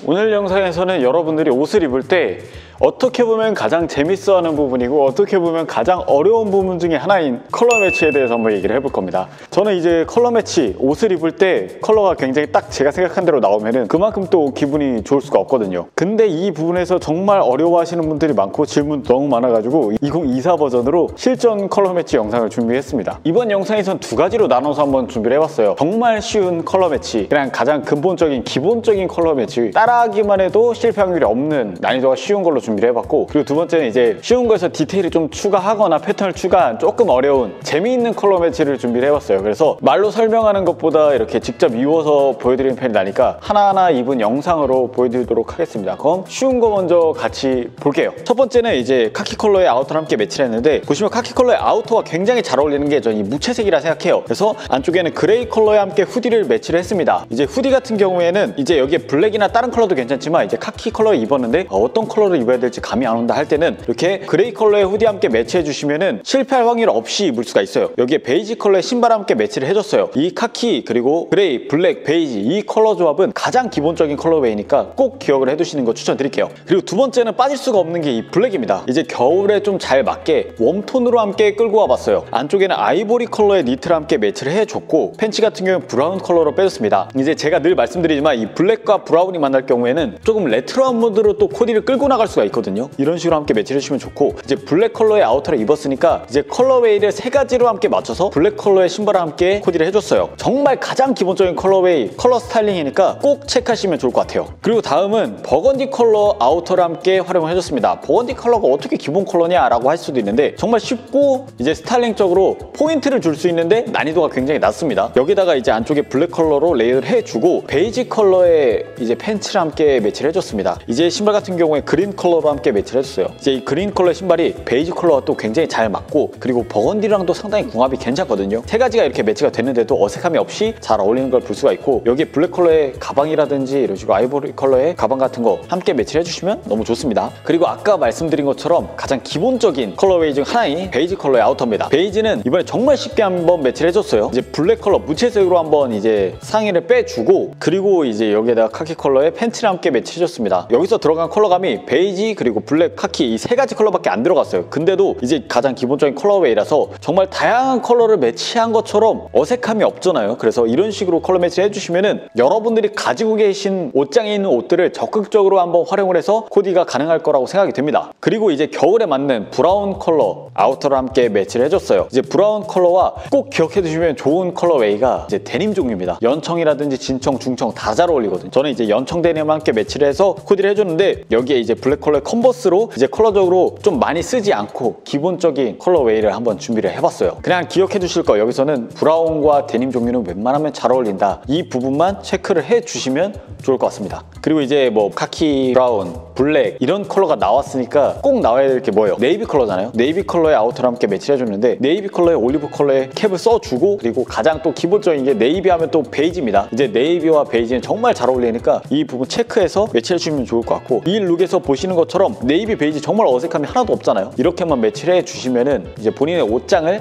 오늘 영상에서는 여러분들이 옷을 입을 때 어떻게 보면 가장 재밌어하는 부분이고 어떻게 보면 가장 어려운 부분 중에 하나인 컬러 매치에 대해서 한번 얘기를 해볼 겁니다. 저는 이제 컬러 매치, 옷을 입을 때 컬러가 굉장히 딱 제가 생각한 대로 나오면은 그만큼 또 기분이 좋을 수가 없거든요. 근데 이 부분에서 정말 어려워하시는 분들이 많고 질문도 너무 많아가지고 2024 버전으로 실전 컬러 매치 영상을 준비했습니다. 이번 영상에선 두 가지로 나눠서 한번 준비를 해봤어요. 정말 쉬운 컬러 매치, 그냥 가장 근본적인 기본적인 컬러 매치, 따라하기만 해도 실패 확률이 없는 난이도가 쉬운 걸로 준비를 해봤고, 그리고 두 번째는 이제 쉬운 거에서 디테일을 좀 추가하거나 패턴을 추가한 조금 어려운 재미있는 컬러 매치를 준비를 해봤어요. 그래서 말로 설명하는 것보다 이렇게 직접 입어서 보여드리는 편이 나니까 하나하나 입은 영상으로 보여드리도록 하겠습니다. 그럼 쉬운 거 먼저 같이 볼게요. 첫 번째는 이제 카키 컬러의 아우터를 함께 매치를 했는데, 보시면 카키 컬러의 아우터가 굉장히 잘 어울리는 게 저는 이 무채색이라 생각해요. 그래서 안쪽에는 그레이 컬러에 함께 후디를 매치를 했습니다. 이제 후디 같은 경우에는 이제 여기에 블랙이나 다른 컬러도 괜찮지만 이제 카키 컬러를 입었는데 어떤 컬러를 입어야 될지 감이 안 온다 할 때는 이렇게 그레이 컬러의 후디 함께 매치해 주시면은 실패할 확률 없이 입을 수가 있어요. 여기에 베이지 컬러의 신발 함께 매치를 해줬어요. 이 카키 그리고 그레이, 블랙, 베이지 이 컬러 조합은 가장 기본적인 컬러웨이니까 꼭 기억을 해두시는 거 추천드릴게요. 그리고 두 번째는 빠질 수가 없는 게 이 블랙입니다. 이제 겨울에 좀 잘 맞게 웜톤으로 함께 끌고 와봤어요. 안쪽에는 아이보리 컬러의 니트를 함께 매치를 해줬고, 팬츠 같은 경우는 브라운 컬러로 빼줬습니다. 이제 제가 늘 말씀드리지만 이 블랙과 브라운이 만날 경우에는 조금 레트로한 무드로 또 코디를 끌고 나갈 수가 있거든요. 이런 식으로 함께 매치를 해주시면 좋고, 이제 블랙 컬러의 아우터를 입었으니까 이제 컬러웨이를 세 가지로 함께 맞춰서 블랙 컬러의 신발을 함께 코디를 해줬어요. 정말 가장 기본적인 컬러웨이, 컬러 스타일링이니까 꼭 체크하시면 좋을 것 같아요. 그리고 다음은 버건디 컬러 아우터를 함께 활용을 해줬습니다. 버건디 컬러가 어떻게 기본 컬러냐 라고 할 수도 있는데, 정말 쉽고 이제 스타일링적으로 포인트를 줄 수 있는데 난이도가 굉장히 낮습니다. 여기다가 이제 안쪽에 블랙 컬러로 레이어를 해주고 베이지 컬러의 이제 팬츠를 함께 매치를 해줬습니다. 이제 신발 같은 경우에 그린 컬러로 함께 매치를 해줬어요. 이제 이 그린 컬러의 신발이 베이지 컬러와 또 굉장히 잘 맞고, 그리고 버건디랑도 상당히 궁합이 괜찮거든요. 세 가지가 이렇게 매치가 됐는데도 어색함이 없이 잘 어울리는 걸 볼 수가 있고, 여기에 블랙 컬러의 가방이라든지 이런 식으로 아이보리 컬러의 가방 같은 거 함께 매치를 해주시면 너무 좋습니다. 그리고 아까 말씀드린 것처럼 가장 기본적인 컬러웨이 중 하나인 베이지 컬러의 아우터입니다. 베이지는 이번에 정말 쉽게 한번 매치를 해줬어요. 이제 블랙 컬러 무채색으로 한번 이제 상의를 빼주고, 그리고 이제 여기에다가 카키 컬러의 팬츠를 함께 매치해줬습니다. 여기서 들어간 컬러감이 베이지 그리고 블랙, 카키 이 세 가지 컬러밖에 안 들어갔어요. 근데도 이제 가장 기본적인 컬러웨이라서 정말 다양한 컬러를 매치한 것처럼 어색함이 없잖아요. 그래서 이런 식으로 컬러 매치를 해주시면은 여러분들이 가지고 계신 옷장에 있는 옷들을 적극적으로 한번 활용을 해서 코디가 가능할 거라고 생각이 됩니다. 그리고 이제 겨울에 맞는 브라운 컬러 아우터를 함께 매치를 해줬어요. 이제 브라운 컬러와 꼭 기억해 두시면 좋은 컬러웨이가 이제 데님 종류입니다. 연청이라든지 진청, 중청 다 잘 어울리거든요. 저는 이제 연청 데님을 함께 매치를 해서 코디를 해줬는데, 여기에 이제 블랙 컬러의 컨버스로 이제 컬러적으로 좀 많이 쓰지 않고 기본적인 컬러웨이를 한번 준비를 해봤어요. 그냥 기억해 두실 거, 여기서는 브라운과 데님 종류는 웬만하면 잘 어울린다, 이 부분만 체크를 해 주시면 좋을 것 같습니다. 그리고 이제 뭐 카키, 브라운, 블랙 이런 컬러가 나왔으니까 꼭 나와야 될 게 뭐예요? 네이비 컬러잖아요. 네이비 컬러의 아우터를 함께 매치를 해줬는데, 네이비 컬러의 올리브 컬러의 캡을 써주고, 그리고 가장 또 기본적인 게 네이비 하면 또 베이지입니다. 이제 네이비와 베이지는 정말 잘 어울리니까 이 부분 체크해서 매치해 주시면 좋을 것 같고, 이 룩에서 보시는 것처럼 네이비, 베이지 정말 어색함이 하나도 없잖아요. 이렇게만 매치를 해주시면은 이제 본인의 옷장을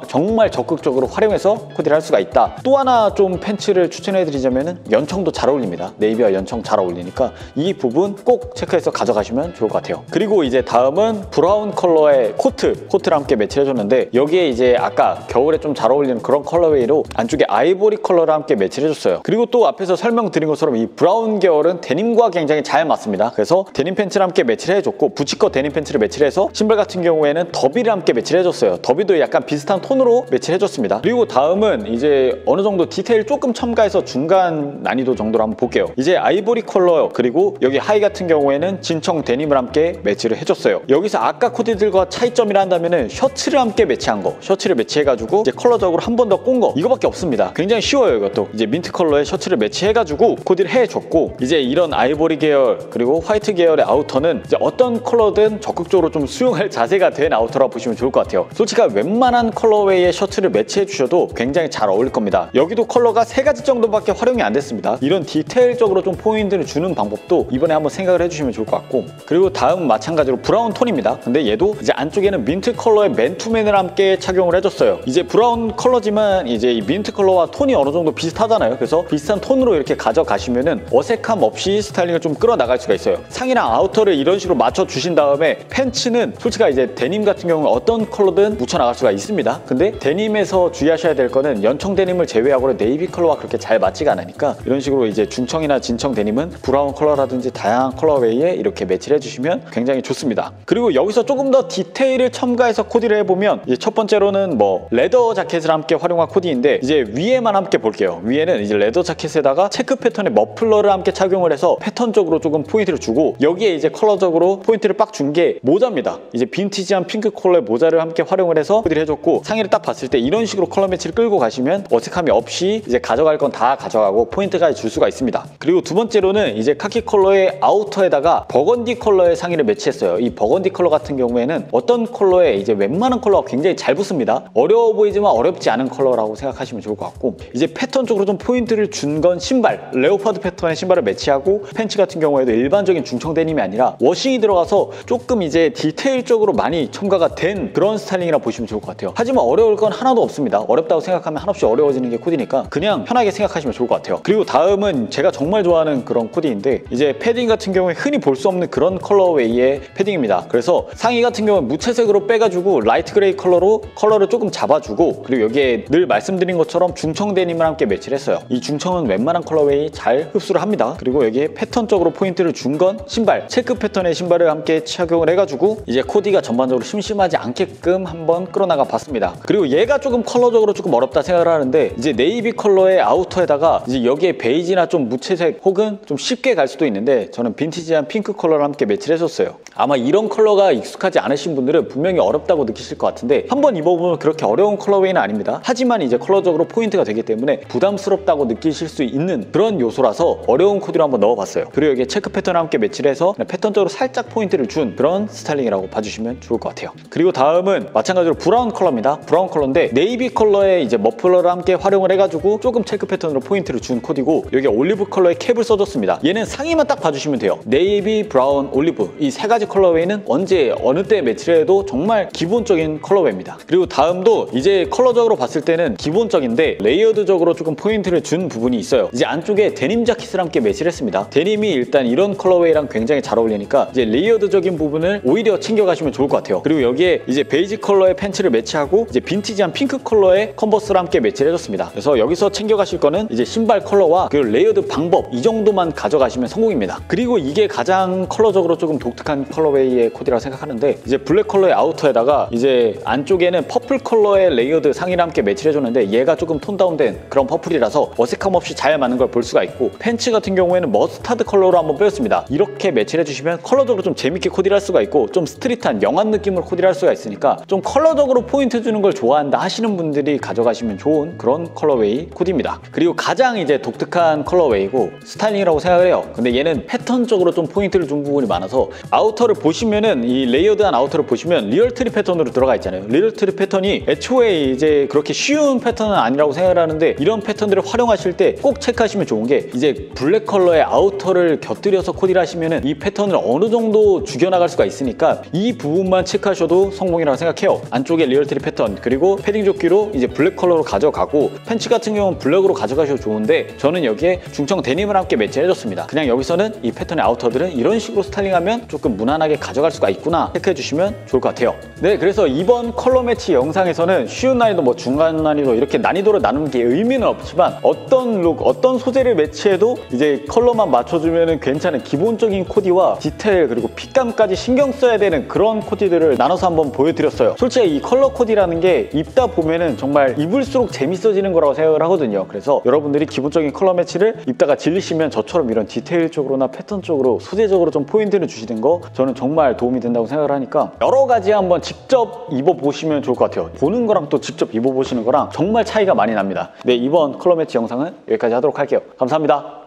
정말 적극적으로 활용해서 코디를 할 수가 있다. 또 하나 좀 팬츠를 추천해드리자면은 연청도 잘 어울립니다. 네이비와 연청 잘 어울리니까 이 부분 꼭 체크해서 가져가시면 좋을 것 같아요. 그리고 이제 다음은 브라운 컬러의 코트를 함께 매치를 해줬는데, 여기에 이제 아까 겨울에 좀 잘 어울리는 그런 컬러웨이로 안쪽에 아이보리 컬러를 함께 매치를 해줬어요. 그리고 또 앞에서 설명드린 것처럼 이 브라운 계열은 데님과 굉장히 잘 맞습니다. 그래서 데님 팬츠를 함께 매치를 해줬고, 부츠컷 데님 팬츠를 매치를 해서 신발 같은 경우에는 더비를 함께 매치를 해줬어요. 더비도 약간 비슷한 톤으로 매치를 해줬습니다. 그리고 다음은 이제 어느 정도 디테일 조금 첨가해서 중간 난이도 정도로 한번 볼게요. 이제 아이보리 컬러 그리고 여기 하의 같은 경우에는 진청 데님을 함께 매치를 해줬어요. 여기서 아까 코디들과 차이점이라 한다면은 셔츠를 함께 매치한 거, 셔츠를 매치해가지고 이제 컬러적으로 한 번 더 꼰 거, 이거밖에 없습니다. 굉장히 쉬워요. 이것도 이제 민트 컬러의 셔츠를 매치해가지고 코디를 해줬고, 이제 이런 아이보리 계열 그리고 화이트 계열의 아우터는 이제 어떤 컬러든 적극적으로 좀 수용할 자세가 된 아우터라고 보시면 좋을 것 같아요. 솔직히 웬만한 컬러웨이의 셔츠를 매치해 주셔도 굉장히 잘 어울릴 겁니다. 여기도 컬러가 세 가지 정도밖에 활용이 안 됐습니다. 이런 디테일적으로 좀 포인트를 주는 방법도 이번에 한번 생각을 해주시면 좋을 것 같고, 그리고 다음 마찬가지로 브라운 톤입니다. 근데 얘도 이제 안쪽에는 민트 컬러의 맨투맨을 함께 착용을 해줬어요. 이제 브라운 컬러지만 이제 이 민트 컬러와 톤이 어느 정도 비슷하잖아요. 그래서 비슷한 톤으로 이렇게 가져가시면은 어색함 없이 스타일링을 좀 끌어나갈 수가 있어요. 상의랑 아우터를 이런 식으로 맞춰주신 다음에 팬츠는 솔직히 이제 데님 같은 경우는 어떤 컬러든 묻혀나갈 수가 있습니다. 근데 데님에서 주의하셔야 될 거는 연청 데님을 제외하고는 네이비 컬러와 그렇게 잘 맞지가 않으니까 이런 식으로 이제 중청이나 진청 데님은 브라운 컬러라든지 다양한 컬러웨이에 이렇게 매치를 해주시면 굉장히 좋습니다. 그리고 여기서 조금 더 디테일을 첨가해서 코디를 해보면 이제 첫 번째로는 뭐 레더 자켓을 함께 활용한 코디인데 이제 위에만 함께 볼게요. 위에는 이제 레더 자켓에다가 체크 패턴의 머플러를 함께 착용을 해서 패턴적으로 조금 포인트를 주고 여기에 이제 컬러적으로 포인트를 빡 준 게 모자입니다. 이제 빈티지한 핑크 컬러의 모자를 함께 활용을 해서 코디를 해줬고 상의를 딱 봤을 때 이런 식으로 컬러 매치를 끌고 가시면 어색함이 없이 이제 가져갈 건 다 가져가고 포인트까지 줄 수가 있습니다. 그리고 두 번째로는 이제 카키 컬러의 아우터에다가 버건디 컬러의 상의를 매치했어요. 이 버건디 컬러 같은 경우에는 어떤 컬러에 이제 웬만한 컬러가 굉장히 잘 붙습니다. 어려워 보이지만 어렵지 않은 컬러라고 생각하시면 좋을 것 같고 이제 패턴적으로 좀 포인트를 준 건 신발, 레오파드 패턴의 신발을 매치하고 팬츠 같은 경우에도 일반적인 중청 데님이 아니라 워싱이 들어가서 조금 이제 디테일적으로 많이 첨가가 된 그런 스타일링이라 보시면 좋을 것 같아요. 하지만 어려울 건 하나도 없습니다. 어렵다고 생각하면 한없이 어려워지는 게 코디니까 그냥 편하게 생각하시면 좋을 것 같아요. 그리고 다음은 제가 정말 좋아하는 그런 코디인데 이제 패딩 같은 경우에 흔히 볼 수 없는 그런 컬러웨이의 패딩입니다. 그래서 상의 같은 경우는 무채색으로 빼가지고 라이트 그레이 컬러로 컬러를 조금 잡아주고 그리고 여기에 늘 말씀드린 것처럼 중청 데님을 함께 매치를 했어요. 이 중청은 웬만한 컬러웨이 잘 흡수를 합니다. 그리고 여기에 패턴적으로 포인트를 준 건 신발, 체크 패턴의 신발을 함께 착용을 해가지고 이제 코디가 전반적으로 심심하지 않게끔 한번 끌어나가 봤습니다. 그리고 얘가 조금 컬러적으로 조금 어렵다 생각을 하는데 이제 네이비 컬러의 아우터에다가 이제 여기에 베이지나 좀 무채색 혹은 좀 쉽게 갈 수도 있는데 저는 빈티지한 핑크 컬러를 함께 매치를 했었어요. 아마 이런 컬러가 익숙하지 않으신 분들은 분명히 어렵다고 느끼실 것 같은데 한번 입어보면 그렇게 어려운 컬러웨이는 아닙니다. 하지만 이제 컬러적으로 포인트가 되기 때문에 부담스럽다고 느끼실 수 있는 그런 요소라서 어려운 코디로 한번 넣어봤어요. 그리고 여기에 체크 패턴을 함께 매치를 해서 패턴적으로 살짝 포인트를 준 그런 스타일링이라고 봐주시면 좋을 것 같아요. 그리고 다음은 마찬가지로 브라운 컬러입니다. 브라운 컬러인데 네이비 컬러의 이제 머플러를 함께 활용을 해가지고 조금 체크 패턴으로 포인트를 준 코디고 여기 올리브 컬러의 캡을 써줬습니다. 얘는 상의만 딱 봐주시면 돼요. 네이비, 브라운, 올리브 이 세 가지 컬러웨이는 언제 어느 때 매치를 해도 정말 기본적인 컬러웨이입니다. 그리고 다음도 이제 컬러적으로 봤을 때는 기본적인데 레이어드적으로 조금 포인트를 준 부분이 있어요. 이제 안쪽에 데님 자켓을 함께 매치를 했습니다. 데님이 일단 이런 컬러웨이랑 굉장히 잘 어울리니까 이제 레이어드적인 부분을 오히려 챙겨가시면 좋을 것 같아요. 그리고 여기에 이제 베이지 컬러의 팬츠를 매치하고 이제 빈티지한 핑크 컬러의 컨버스를 함께 매치를 해줬습니다. 그래서 여기서 챙겨가실 거는 이제 신발 컬러와 그 레이어드 방법 이 정도만 가져가시면 성공입니다. 그리고 이게 가장 컬러적으로 조금 독특한 컬러웨이의 코디라고 생각하는데 이제 블랙 컬러의 아우터에다가 이제 안쪽에는 퍼플 컬러의 레이어드 상의를 함께 매치를 해줬는데 얘가 조금 톤 다운된 그런 퍼플이라서 어색함 없이 잘 맞는 걸 볼 수가 있고 팬츠 같은 경우에는 머스타드 컬러로 한번 빼줬습니다. 이렇게 매치를 해주시면 컬러적으로 좀 재밌게 코디를 할 수가 있고 좀 스트릿한 영한 느낌으로 코디를 할 수가 있으니까 좀 컬러적으로 포인트 주는 걸 좋아한다 하시는 분들이 가져가시면 좋은 그런 컬러웨이 코디입니다. 그리고 가장 이제 독특한 컬러웨이고 스타일링이라고 생각을 해요. 근데 얘는 패턴적으로 좀 포인트를 준 부분이 많아서 아우터를 보시면은 이 레이어드한 아우터를 보시면 리얼 트리 패턴으로 들어가 있잖아요. 리얼 트리 패턴이 애초에 이제 그렇게 쉬운 패턴은 아니라고 생각을 하는데 이런 패턴들을 활용하실 때 꼭 체크하시면 좋은 게 이제 블랙 컬러의 아우터를 곁들여서 코디를 하시면은 이 패턴을 어느 정도 죽여나갈 수가 있으니까 이 부분만 체크하셔도 성공이라고 생각해요. 안쪽에 리얼 트리 패턴 그리고 패딩 조끼로 이제 블랙 컬러로 가져가고 팬츠 같은 경우는 블랙으로 가져가셔도 좋은데 저는 여기에 중청 데님을 함께 매치해줬습니다. 그냥 여기서는 이 패턴의 아우터들은 이런 식으로 스타일링하면 조금 무난하게 가져갈 수가 있구나 체크해주시면 좋을 것 같아요. 네, 그래서 이번 컬러 매치 영상에서는 쉬운 난이도, 뭐 중간 난이도 이렇게 난이도를 나누는 게 의미는 없지만 어떤 룩, 어떤 소재를 매치해도 이제 컬러만 맞춰주면 괜찮은 기본적인 코디와 디테일 그리고 핏감까지 신경 써야 되는 그런 코디들을 나눠서 한번 보여드렸어요. 솔직히 이 컬러 코디라는 게 입다 보면은 정말 입을수록 재밌어지는 거라고 생각을 하거든요. 그래서 여러분들이 기본적인 컬러 매치를 입다가 질리시면 저처럼 이런 디테일적으로나 패턴적으로 소재적으로 좀 포인트를 주시는 거 저는 정말 도움이 된다고 생각을 하니까 여러 가지 한번 직접 입어보시면 좋을 것 같아요. 보는 거랑 또 직접 입어보시는 거랑 정말 차이가 많이 납니다. 네, 이번 컬러 매치 영상은 여기까지 하도록 할게요. 감사합니다.